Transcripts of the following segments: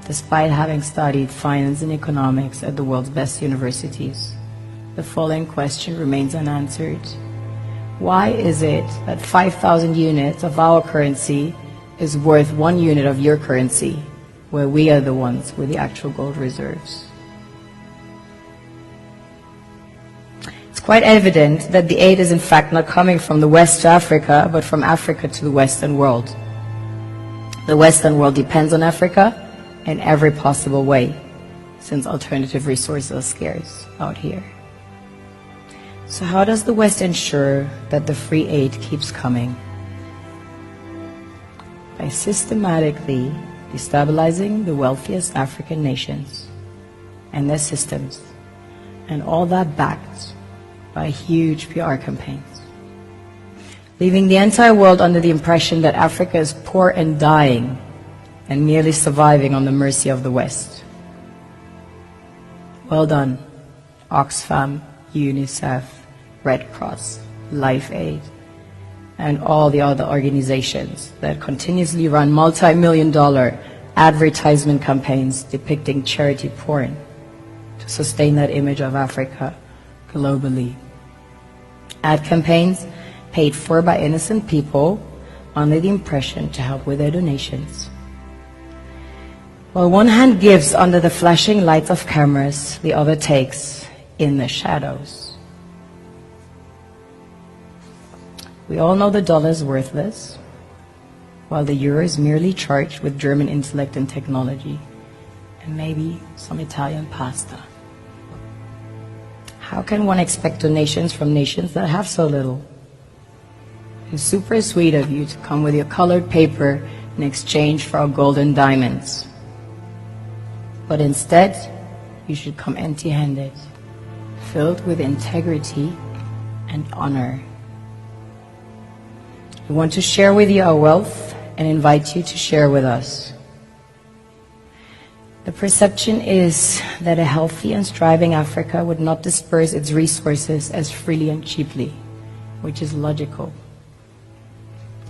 despite having studied finance and economics at the world's best universities, the following question remains unanswered. Why is it that 5,000 units of our currency is worth 1 unit of your currency, where we are the ones with the actual gold reserves? It's quite evident that the aid is in fact not coming from the West to Africa, but from Africa to the Western world. The Western world depends on Africa in every possible way, since alternative resources are scarce out here. So how does the West ensure that the free aid keeps coming? By systematically destabilizing the wealthiest African nations and their systems, and all that backed by huge PR campaigns, leaving the entire world under the impression that Africa is poor and dying and merely surviving on the mercy of the West. Well done, Oxfam, UNICEF, Red Cross, Life Aid, and all the other organizations that continuously run multi-million-dollar advertisement campaigns depicting charity porn to sustain that image of Africa globally. Ad campaigns paid for by innocent people under the impression to help with their donations. While one hand gives under the flashing lights of cameras, the other takes in the shadows. We all know the dollar is worthless, while the euro is merely charged with German intellect and technology, and maybe some Italian pasta. How can one expect donations from nations that have so little? It's super sweet of you to come with your colored paper in exchange for our gold and diamonds. But instead, you should come empty-handed, filled with integrity and honor. We want to share with you our wealth and invite you to share with us. The perception is that a healthy and thriving Africa would not disperse its resources as freely and cheaply, which is logical.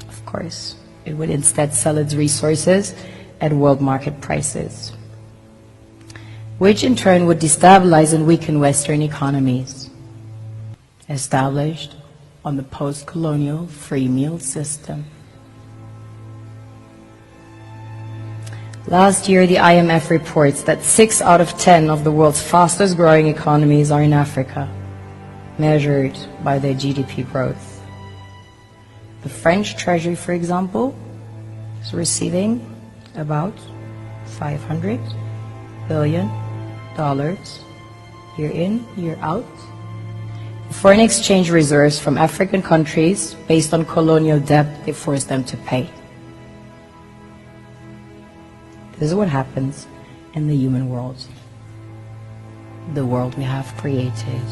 Of course, it would instead sell its resources at world market prices, which in turn would destabilize and weaken Western economies, established on the post-colonial free meal system. Last year, the IMF reports that 6 out of 10 of the world's fastest growing economies are in Africa, measured by their GDP growth. The French Treasury, for example, is receiving about $500 billion year in, year out. Foreign exchange reserves from African countries based on colonial debt they forced them to pay. This is what happens in the human world, the world we have created.